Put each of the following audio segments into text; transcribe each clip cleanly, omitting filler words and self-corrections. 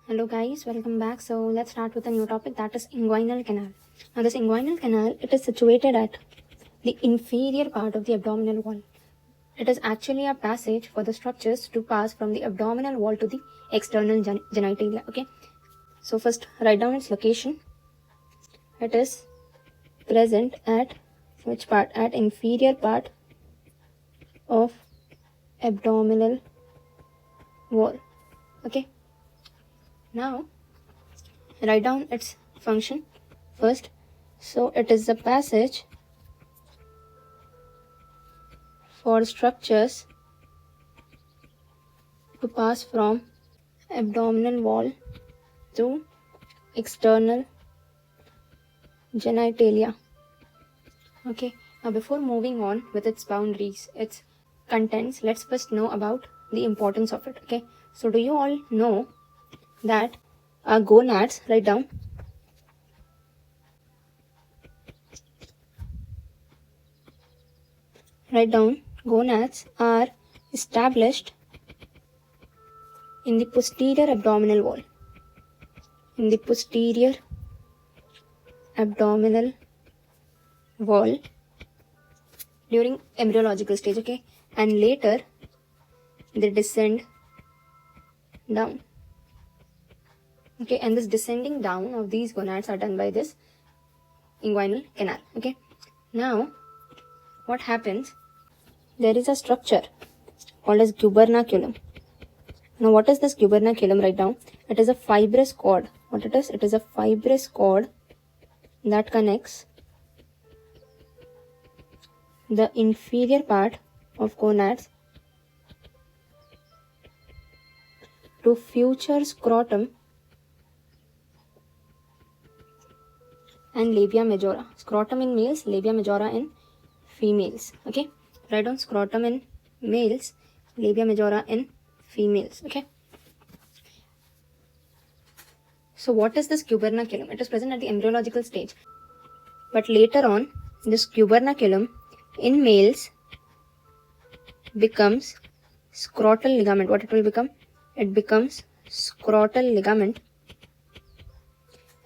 Hello guys, welcome back. So let's start with a new topic, that is inguinal canal. Now this inguinal canal, it is situated at the inferior part of the abdominal wall. It is actually a passage for the structures to pass from the abdominal wall to the external genitalia. Okay, so first write down its location. It is present at which part? At inferior part of abdominal wall. Okay, now write down its function first. So it is the passage for structures to pass from abdominal wall to external genitalia. Okay, now before moving on with its boundaries, its contents, let's first know about the importance of it. Okay, so do you all know that our gonads, write down, gonads are established in the posterior abdominal wall. In the posterior abdominal wall during embryological stage, okay, and later they descend down. Okay, and this descending down of these gonads are done by this inguinal canal. Okay, now what happens? There is a structure called as gubernaculum. Now what is this gubernaculum? Write down. It is a fibrous cord. What it is? It is a fibrous cord that connects the inferior part of gonads to future scrotum and labia majora. Scrotum in males, labia majora in females. Okay, write down scrotum in males, labia majora in females. Okay, so what is this gubernaculum? It is present at the embryological stage, but later on this gubernaculum in males becomes scrotal ligament. What it will become? It becomes scrotal ligament.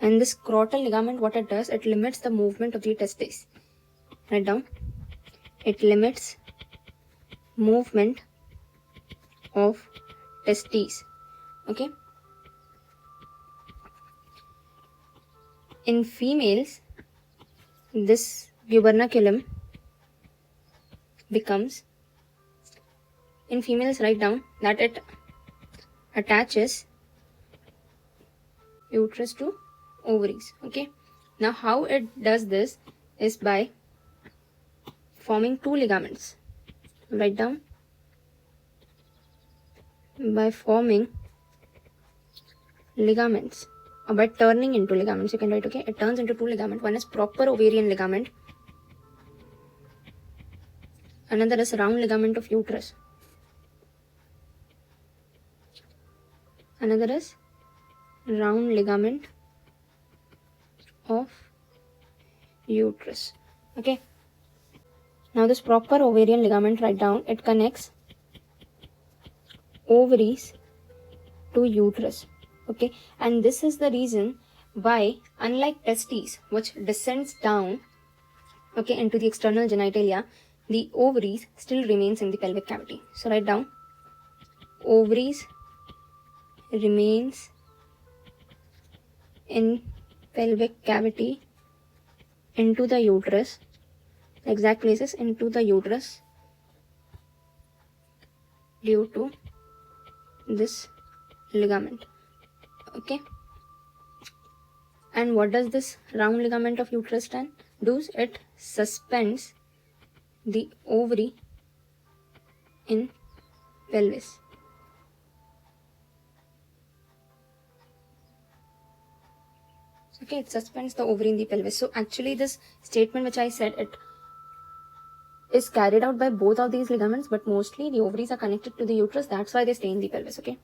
And this scrotal ligament, what it does, it limits the movement of the testes. Write down. It limits movement of testes. Okay. In females, this gubernaculum becomes, in females, write down that it attaches uterus to ovaries. Okay, now how it does this is by forming two ligaments. Write down. By forming ligaments, or by turning into ligaments, you can write. Okay, it turns into two ligaments. One is proper ovarian ligament, another is round ligament of uterus. Another is round ligament of uterus. Okay, now this proper ovarian ligament, write down, it connects ovaries to uterus. Okay, and this is the reason why, unlike testes which descends down, okay, into the external genitalia, the ovaries still remains in the pelvic cavity. So write down, ovaries remains in pelvic cavity into the uterus. The exact places into the uterus due to this ligament. Okay, and what does this round ligament of uterus do? It suspends the ovary in pelvis. Okay, it suspends the ovary in the pelvis. So actually this statement which I said, it is carried out by both of these ligaments, but mostly the ovaries are connected to the uterus. That's why they stay in the pelvis. Okay,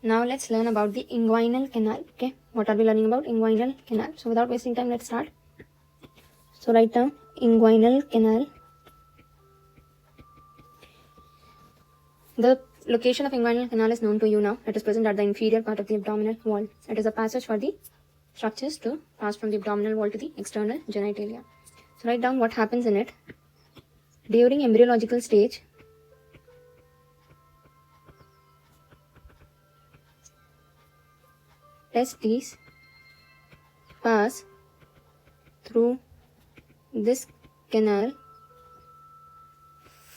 now let's learn about the inguinal canal. Okay, what are we learning about? Inguinal canal. So without wasting time, let's start. So write down inguinal canal. The location of inguinal canal is known to you now. It is present at the inferior part of the abdominal wall. It is a passage for the structures to pass from the abdominal wall to the external genitalia. So write down what happens in it. During embryological stage, testes pass through this canal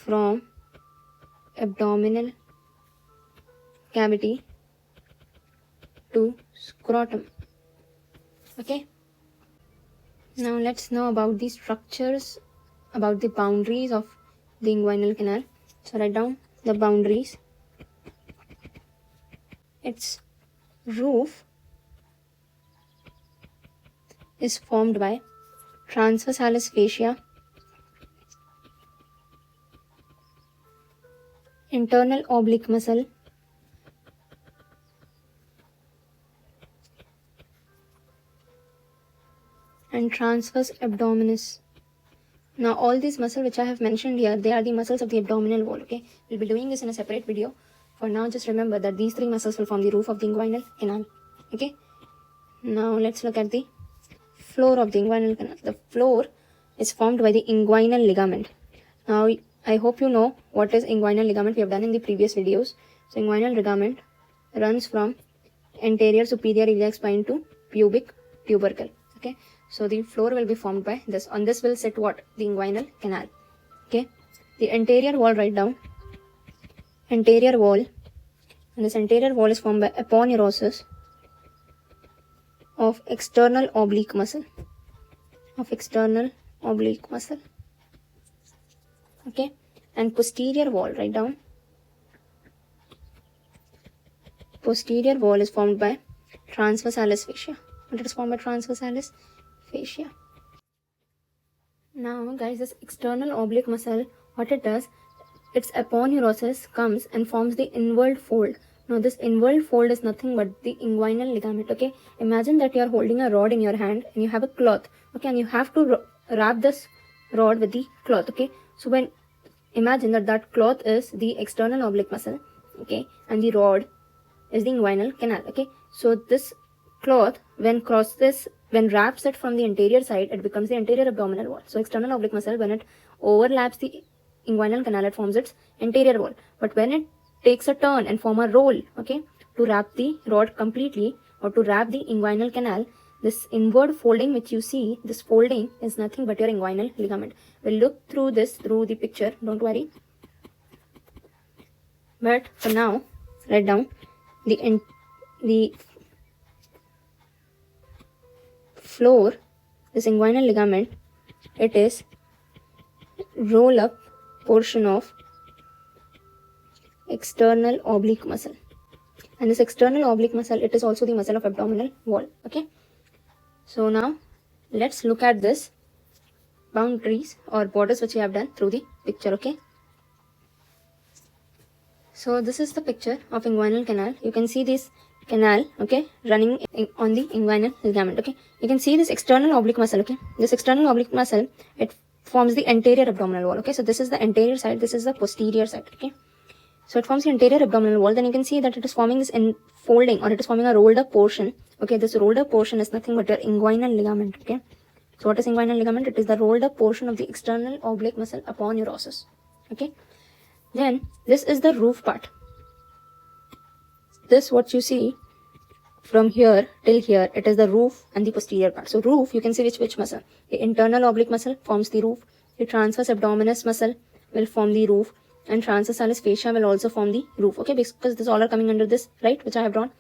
from abdominal cavity to scrotum. Okay. Now let's know about the structures, about the boundaries of the inguinal canal. So write down the boundaries. Its roof is formed by transversalis fascia, internal oblique muscle, and transverse abdominis. Now all these muscles which I have mentioned here, they are the muscles of the abdominal wall. Okay, we'll be doing this in a separate video. For now, just remember that these three muscles will form the roof of the inguinal canal. Okay, now let's look at the floor of the inguinal canal. The floor is formed by the inguinal ligament. Now I hope you know what is inguinal ligament. We have done in the previous videos. So inguinal ligament runs from anterior superior iliac spine to pubic tubercle. Okay, so the floor will be formed by this. On this will sit what? The inguinal canal. Okay, the anterior wall, write down anterior wall, and this anterior wall is formed by aponeurosis of external oblique muscle. Okay, and posterior wall, write down posterior wall is formed by transversalis fascia. And it is formed by transversalis fascia. Now guys, this external oblique muscle, what it does, its aponeurosis comes and forms the inward fold. Now this inward fold is nothing but the inguinal ligament. Okay, imagine that you are holding a rod in your hand and you have a cloth. Okay, and you have to wrap this rod with the cloth. Okay, so when imagine that cloth is the external oblique muscle. Okay, and the rod is the inguinal canal. Okay, so this cloth when wraps it from the anterior side, it becomes the anterior abdominal wall. So external oblique muscle, when it overlaps the inguinal canal, it forms its anterior wall. But when it takes a turn and form a roll, okay, to wrap the rod completely or to wrap the inguinal canal, this inward folding which you see, this folding is nothing but your inguinal ligament. We'll look through this through the picture, don't worry. But for now, write down the floor, this inguinal ligament, it is roll up portion of external oblique muscle, and this external oblique muscle, it is also the muscle of abdominal wall. Okay, so now let's look at this boundaries or borders which we have done through the picture. Okay, so this is the picture of inguinal canal. You can see this canal, okay, running on the inguinal ligament. Okay, you can see this external oblique muscle. Okay, this external oblique muscle, it forms the anterior abdominal wall. Okay, so this is the anterior side, this is the posterior side. Okay, so it forms the anterior abdominal wall. Then you can see that it is forming this enfolding, or it is forming a rolled up portion. Okay, this rolled up portion is nothing but your inguinal ligament. Okay, so what is inguinal ligament? It is the rolled up portion of the external oblique muscle aponeurosis. Okay, then this is the roof part. This what you see from here till here, it is the roof and the posterior part. So roof, you can see which muscle? The internal oblique muscle forms the roof. The transverse abdominis muscle will form the roof, and transversalis fascia will also form the roof. Okay, because this all are coming under this, right, which I have drawn.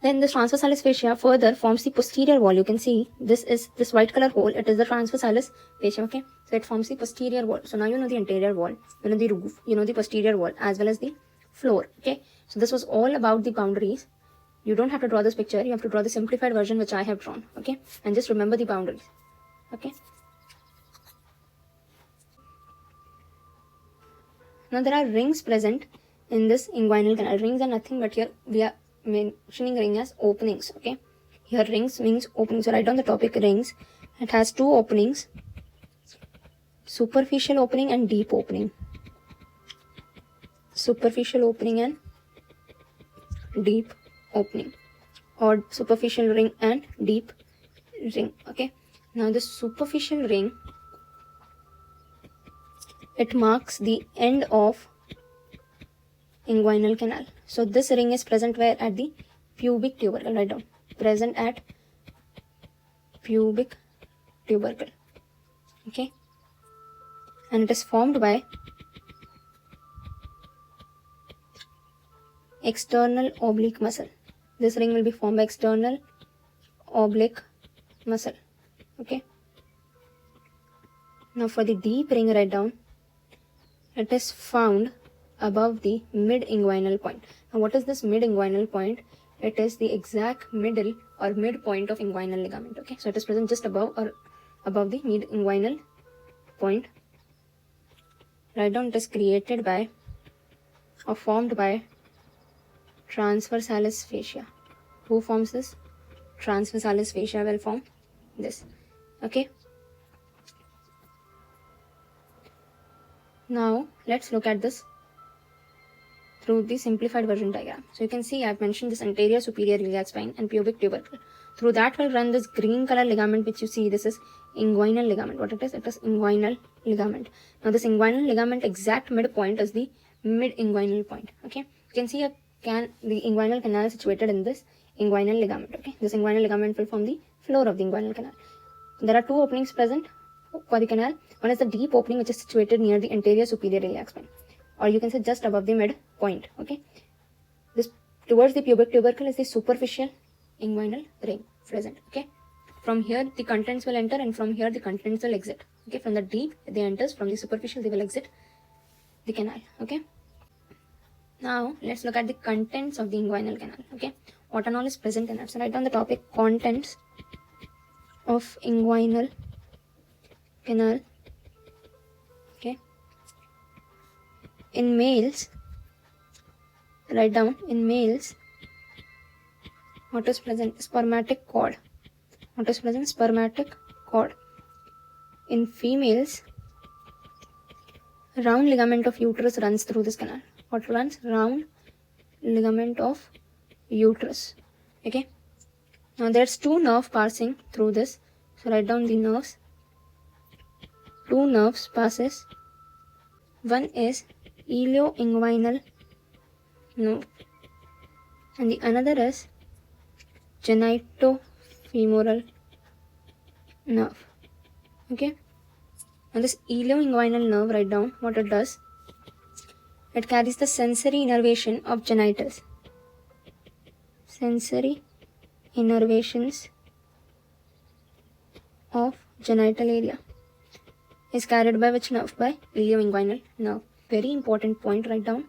Then this transversalis fascia further forms the posterior wall. You can see this is this white color hole. It is the transversalis fascia. Okay, so it forms the posterior wall. So now you know the anterior wall, you know the roof, you know the posterior wall as well as the floor. Okay, so this was all about the boundaries. You don't have to draw this picture. You have to draw the simplified version which I have drawn. Okay, and just remember the boundaries. Okay. Now there are rings present in this inguinal canal. Rings are nothing but here we are mentioning ring as openings. Okay, here rings means openings. So write down the topic rings. It has two openings: superficial opening and deep opening. superficial opening and deep opening, or superficial ring and deep ring. Okay, now the superficial ring, it marks the end of inguinal canal. So this ring is present where? At the pubic tubercle. Write down, present at pubic tubercle. Okay, and it is formed by external oblique muscle. This ring will be formed by external oblique muscle. Okay, now for the deep ring, write down, it is found above the mid-inguinal point. Now what is this mid-inguinal point? It is the exact middle or midpoint of inguinal ligament. Okay, so it is present just above or above the mid-inguinal point. Write down, it is created by or formed by transversalis fascia. Who forms this? Transversalis fascia will form this. Okay, now let's look at this through the simplified version diagram. So you can see I've mentioned this anterior superior iliac spine and pubic tubercle. Through that will run this green color ligament which you see. This is inguinal ligament. What it is? It is inguinal ligament. Now this inguinal ligament exact midpoint is the mid-inguinal point. Okay, you can see the inguinal canal is situated in this inguinal ligament. Okay, this inguinal ligament will form the floor of the inguinal canal. There are two openings present for the canal. One is the deep opening which is situated near the anterior superior iliac spine, or you can say just above the midpoint. Okay, this towards the pubic tubercle is the superficial inguinal ring present. Okay, from here the contents will enter and from here the contents will exit. Okay, from the deep they enters, from the superficial they will exit the canal. Okay, now let's look at the contents of the inguinal canal. Okay, what and all is present in it. So write down the topic contents of inguinal canal. Okay, in males, write down, in males what is present? Spermatic cord. What is present? Spermatic cord. In females, round ligament of uterus runs through this canal. What runs? Round ligament of uterus. Okay, now there's two nerves passing through this. So write down the nerves. Two nerves passes. One is ilioinguinal nerve and the another is genitofemoral nerve. Okay, and this ilioinguinal nerve, write down what it does. It carries the sensory innervation of genitals. Sensory innervations of genital area is carried by which nerve? By ilioinguinal nerve. Very important point, write down.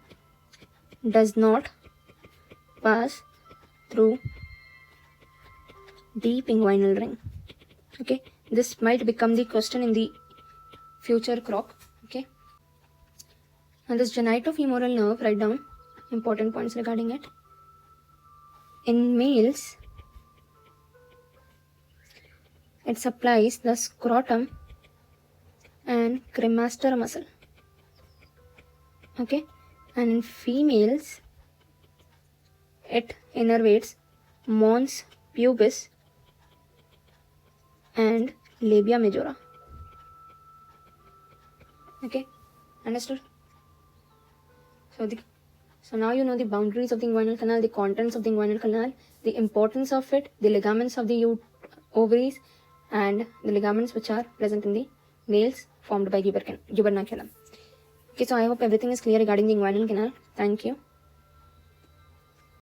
Does not pass through deep inguinal ring. Okay, this might become the question in the future croc. Okay, and this genitofemoral nerve, write down important points regarding it. In males, it supplies the scrotum and cremaster muscle. Okay, and in females, it innervates mons pubis and labia majora. Okay, understood? So now you know the boundaries of the inguinal canal, the contents of the inguinal canal, the importance of it, the ligaments of the ovaries, and the ligaments which are present in the males formed by gubernaculum. Okay, so I hope everything is clear regarding the inguinal canal. Thank you.